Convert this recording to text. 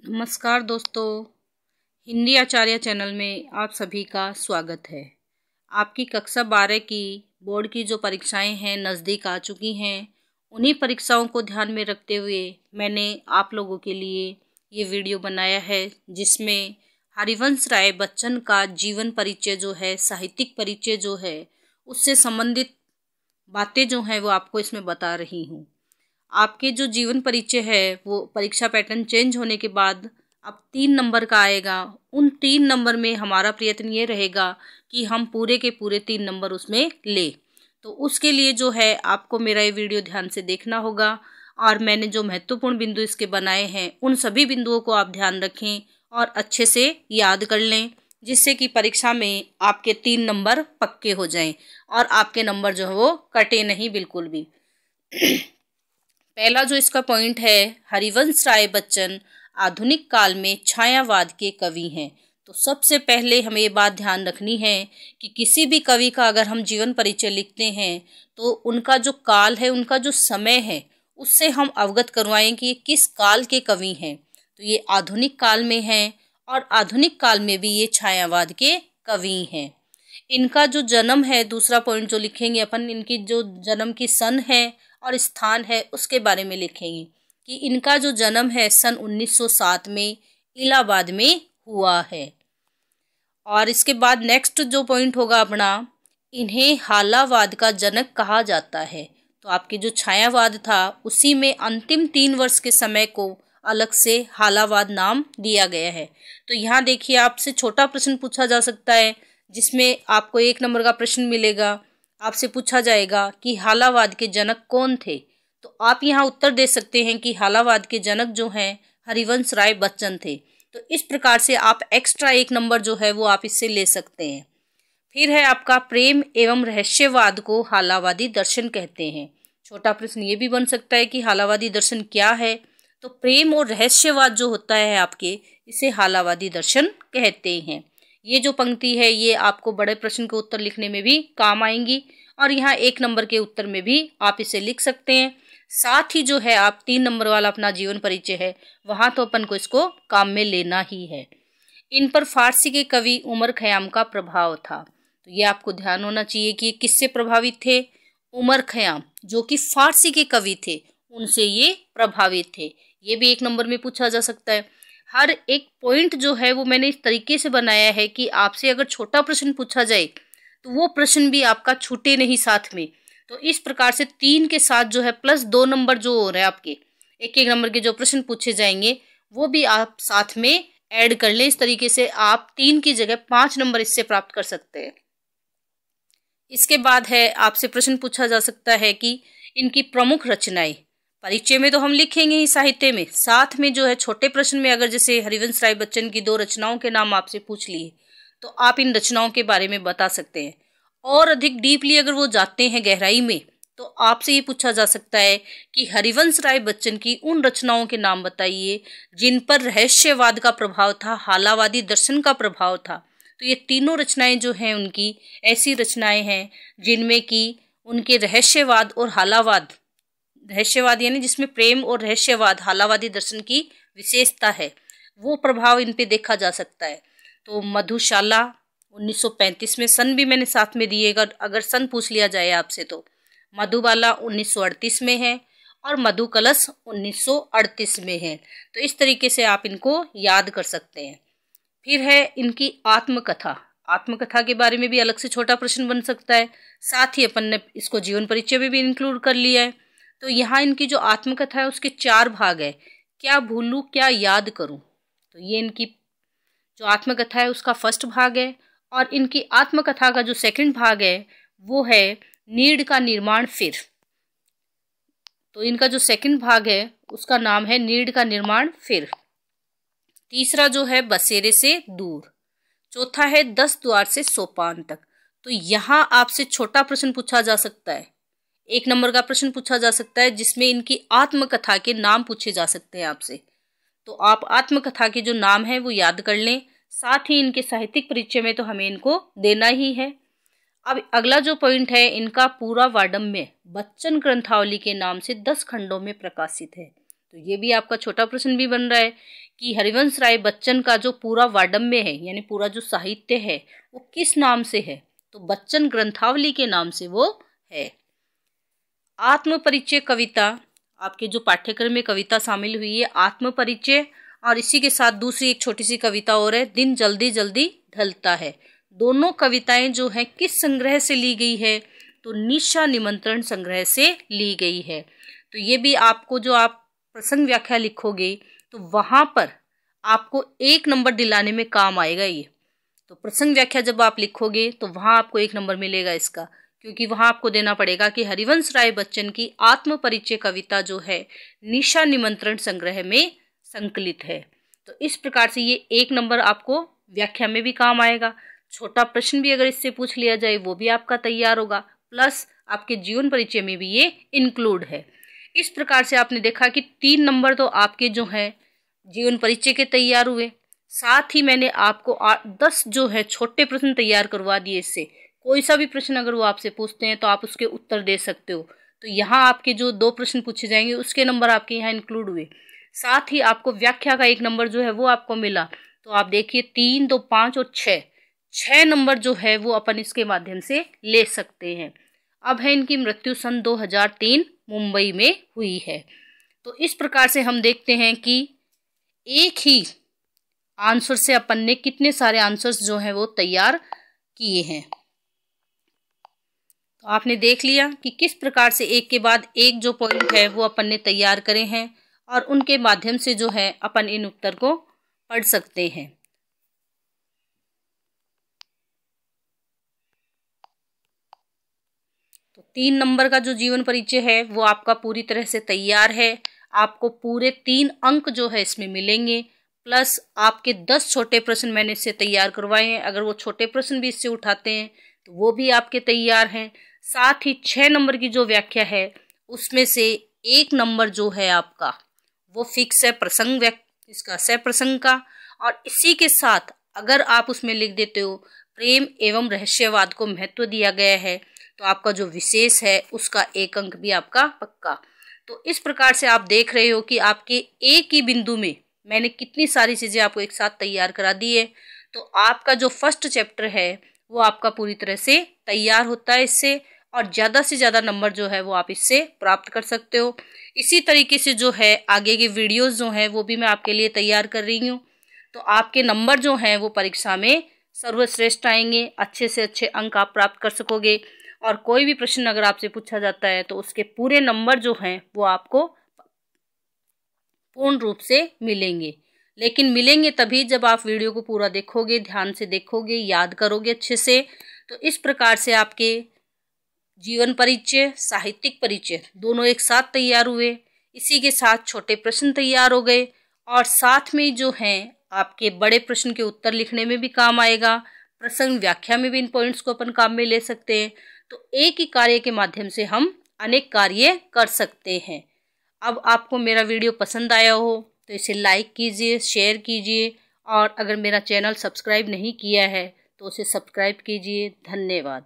नमस्कार दोस्तों, हिंदी आचार्य चैनल में आप सभी का स्वागत है। आपकी कक्षा 12 की बोर्ड की जो परीक्षाएं हैं नज़दीक आ चुकी हैं। उन्हीं परीक्षाओं को ध्यान में रखते हुए मैंने आप लोगों के लिए ये वीडियो बनाया है, जिसमें हरिवंश राय बच्चन का जीवन परिचय जो है, साहित्यिक परिचय जो है, उससे संबंधित बातें जो हैं वो आपको इसमें बता रही हूँ। आपके जो जीवन परिचय है वो परीक्षा पैटर्न चेंज होने के बाद अब 3 नंबर का आएगा। उन 3 नंबर में हमारा प्रयत्न ये रहेगा कि हम पूरे के पूरे 3 नंबर उसमें ले। तो उसके लिए जो है आपको मेरा ये वीडियो ध्यान से देखना होगा, और मैंने जो महत्वपूर्ण बिंदु इसके बनाए हैं उन सभी बिंदुओं को आप ध्यान रखें और अच्छे से याद कर लें, जिससे कि परीक्षा में आपके 3 नंबर पक्के हो जाएं और आपके नंबर जो है वो कटे नहीं बिल्कुल भी। पहला जो इसका पॉइंट है, हरिवंश राय बच्चन आधुनिक काल में छायावाद के कवि हैं। तो सबसे पहले हमें ये बात ध्यान रखनी है कि किसी भी कवि का अगर हम जीवन परिचय लिखते हैं तो उनका जो काल है, उनका जो समय है, उससे हम अवगत करवाएं कि ये किस काल के कवि हैं। तो ये आधुनिक काल में हैं और आधुनिक काल में भी ये छायावाद के कवि हैं। इनका जो जन्म है, दूसरा पॉइंट जो लिखेंगे अपन, इनकी जो जन्म की सन है और स्थान है उसके बारे में लिखेंगे कि इनका जो जन्म है सन 1907 में इलाहाबाद में हुआ है। और इसके बाद नेक्स्ट जो पॉइंट होगा अपना, इन्हें हालावाद का जनक कहा जाता है। तो आपके जो छायावाद था उसी में अंतिम 3 वर्ष के समय को अलग से हालावाद नाम दिया गया है। तो यहाँ देखिए, आपसे छोटा प्रश्न पूछा जा सकता है, जिसमें आपको 1 नंबर का प्रश्न मिलेगा। आपसे पूछा जाएगा कि हालावाद के जनक कौन थे। तो आप यहाँ उत्तर दे सकते हैं कि हालावाद के जनक जो हैं हरिवंश राय बच्चन थे। तो इस प्रकार से आप एक्स्ट्रा 1 नंबर जो है वो आप इससे ले सकते हैं। फिर है आपका, प्रेम एवं रहस्यवाद को हालावादी दर्शन कहते हैं। छोटा प्रश्न ये भी बन सकता है कि हालावादी दर्शन क्या है। तो प्रेम और रहस्यवाद जो होता है आपके, इसे हालावादी दर्शन कहते हैं। ये जो पंक्ति है ये आपको बड़े प्रश्न के उत्तर लिखने में भी काम आएंगी, और यहाँ 1 नंबर के उत्तर में भी आप इसे लिख सकते हैं। साथ ही जो है आप 3 नंबर वाला अपना जीवन परिचय है, वहाँ तो अपन को इसको काम में लेना ही है। इन पर फारसी के कवि उमर खयाम का प्रभाव था। तो ये आपको ध्यान होना चाहिए कि किससे प्रभावित थे। उमर खयाम जो कि फारसी के कवि थे, उनसे ये प्रभावित थे। ये भी 1 नंबर में पूछा जा सकता है। हर एक पॉइंट जो है वो मैंने इस तरीके से बनाया है कि आपसे अगर छोटा प्रश्न पूछा जाए तो वो प्रश्न भी आपका छूटे नहीं साथ में। तो इस प्रकार से 3 के साथ जो है प्लस 2 नंबर जो हो रहे हैं आपके, 1-1 नंबर के जो प्रश्न पूछे जाएंगे वो भी आप साथ में ऐड कर लें। इस तरीके से आप 3 की जगह 5 नंबर इससे प्राप्त कर सकते हैं। इसके बाद है, आपसे प्रश्न पूछा जा सकता है कि इनकी प्रमुख रचनाएं। परिचय में तो हम लिखेंगे ही साहित्य में, साथ में जो है छोटे प्रश्न में अगर जैसे हरिवंश राय बच्चन की 2 रचनाओं के नाम आपसे पूछ लिए तो आप इन रचनाओं के बारे में बता सकते हैं। और अधिक डीपली अगर वो जाते हैं गहराई में, तो आपसे ये पूछा जा सकता है कि हरिवंश राय बच्चन की उन रचनाओं के नाम बताइए जिन पर रहस्यवाद का प्रभाव था, हालावादी दर्शन का प्रभाव था। तो ये तीनों रचनाएं जो हैं उनकी ऐसी रचनाएं हैं जिनमें कि उनके रहस्यवाद और हालावाद, रहस्यवाद यानी जिसमें प्रेम और रहस्यवाद, हालावादी दर्शन की विशेषता है, वो प्रभाव इन पे देखा जा सकता है। तो मधुशाला 1935 में, सन भी मैंने साथ में दिएगा अगर सन पूछ लिया जाए आपसे तो। मधुबाला 1938 में है और मधु कलश 1938 में है। तो इस तरीके से आप इनको याद कर सकते हैं। फिर है इनकी आत्मकथा। आत्मकथा के बारे में भी अलग से छोटा प्रश्न बन सकता है। साथ ही अपन ने इसको जीवन परिचय में भी इंक्लूड कर लिया है। तो यहाँ इनकी जो आत्मकथा है उसके 4 भाग है। क्या भूलूं क्या याद करूं, तो ये इनकी जो आत्मकथा है उसका फर्स्ट भाग है। और इनकी आत्मकथा का जो सेकंड भाग है वो है नीड़ का निर्माण फिर। तो इनका जो सेकंड भाग है उसका नाम है नीड़ का निर्माण फिर। तीसरा जो है बसेरे से दूर। चौथा है 10 द्वार से सोपान तक। तो यहाँ आपसे छोटा प्रश्न पूछा जा सकता है, 1 नंबर का प्रश्न पूछा जा सकता है, जिसमें इनकी आत्मकथा के नाम पूछे जा सकते हैं आपसे। तो आप आत्मकथा के जो नाम है वो याद कर लें। साथ ही इनके साहित्यिक परिचय में तो हमें इनको देना ही है। अब अगला जो पॉइंट है, इनका पूरा वाडम्य बच्चन ग्रंथावली के नाम से 10 खंडों में प्रकाशित है। तो ये भी आपका छोटा प्रश्न भी बन रहा है कि हरिवंश राय बच्चन का जो पूरा वाडम्य है यानी पूरा जो साहित्य है वो किस नाम से है, तो बच्चन ग्रंथावली के नाम से वो है। आत्मपरिचय कविता, आपके जो पाठ्यक्रम में कविता शामिल हुई है आत्मपरिचय, और इसी के साथ दूसरी एक छोटी सी कविता और है दिन जल्दी जल्दी ढलता है। दोनों कविताएं जो हैं किस संग्रह से ली गई है, तो निशा निमंत्रण संग्रह से ली गई है। तो ये भी आपको जो आप प्रसंग व्याख्या लिखोगे तो वहां पर आपको 1 नंबर दिलाने में काम आएगा ये। तो प्रसंग व्याख्या जब आप लिखोगे तो वहां आपको 1 नंबर मिलेगा इसका, क्योंकि वहां आपको देना पड़ेगा कि हरिवंश राय बच्चन की आत्मपरिचय कविता जो है निशा निमंत्रण संग्रह में संकलित है। तो इस प्रकार से ये 1 नंबर आपको व्याख्या में भी काम आएगा। छोटा प्रश्न भी अगर इससे पूछ लिया जाए वो भी आपका तैयार होगा, प्लस आपके जीवन परिचय में भी ये इंक्लूड है। इस प्रकार से आपने देखा कि 3 नंबर तो आपके जो है जीवन परिचय के तैयार हुए, साथ ही मैंने आपको 10 जो है छोटे प्रश्न तैयार करवा दिए। इससे कोई सा भी प्रश्न अगर वो आपसे पूछते हैं तो आप उसके उत्तर दे सकते हो। तो यहाँ आपके जो 2 प्रश्न पूछे जाएंगे उसके नंबर आपके यहाँ इंक्लूड हुए, साथ ही आपको व्याख्या का 1 नंबर जो है वो आपको मिला। तो आप देखिए 3, 2, 5 और 6 नंबर जो है वो अपन इसके माध्यम से ले सकते हैं। अब है इनकी मृत्यु सन 2003 मुंबई में हुई है। तो इस प्रकार से हम देखते हैं कि एक ही आंसर से अपन ने कितने सारे आंसर्स जो हैं वो तैयार किए हैं। तो आपने देख लिया कि किस प्रकार से एक के बाद एक जो पॉइंट है वो अपन ने तैयार करे हैं और उनके माध्यम से जो है अपन इन उत्तर को पढ़ सकते हैं। तो 3 नंबर का जो जीवन परिचय है वो आपका पूरी तरह से तैयार है। आपको पूरे 3 अंक जो है इसमें मिलेंगे, प्लस आपके 10 छोटे प्रश्न मैंने इससे तैयार करवाए हैं। अगर वो छोटे प्रश्न भी इससे उठाते हैं तो वो भी आपके तैयार हैं। साथ ही 6 नंबर की जो व्याख्या है उसमें से 1 नंबर जो है आपका वो फिक्स है प्रसंग इसका सप्रसंग का, और इसी के साथ अगर आप उसमें लिख देते हो प्रेम एवं रहस्यवाद को महत्व दिया गया है तो आपका जो विशेष है उसका 1 अंक भी आपका पक्का। तो इस प्रकार से आप देख रहे हो कि आपके एक ही बिंदु में मैंने कितनी सारी चीज़ें आपको एक साथ तैयार करा दी है। तो आपका जो फर्स्ट चैप्टर है वो आपका पूरी तरह से तैयार होता है इससे, और ज़्यादा से ज़्यादा नंबर जो है वो आप इससे प्राप्त कर सकते हो। इसी तरीके से जो है आगे के वीडियोस जो हैं वो भी मैं आपके लिए तैयार कर रही हूँ। तो आपके नंबर जो हैं वो परीक्षा में सर्वश्रेष्ठ आएंगे, अच्छे से अच्छे अंक आप प्राप्त कर सकोगे, और कोई भी प्रश्न अगर आपसे पूछा जाता है तो उसके पूरे नंबर जो हैं वो आपको पूर्ण रूप से मिलेंगे। लेकिन मिलेंगे तभी जब आप वीडियो को पूरा देखोगे, ध्यान से देखोगे, याद करोगे अच्छे से। तो इस प्रकार से आपके जीवन परिचय, साहित्यिक परिचय दोनों एक साथ तैयार हुए, इसी के साथ छोटे प्रश्न तैयार हो गए, और साथ में जो हैं आपके बड़े प्रश्न के उत्तर लिखने में भी काम आएगा, प्रसंग व्याख्या में भी इन पॉइंट्स को अपन काम में ले सकते हैं। तो एक ही कार्य के माध्यम से हम अनेक कार्य कर सकते हैं। अब आपको मेरा वीडियो पसंद आया हो तो इसे लाइक कीजिए, शेयर कीजिए, और अगर मेरा चैनल सब्सक्राइब नहीं किया है तो उसे सब्सक्राइब कीजिए। धन्यवाद।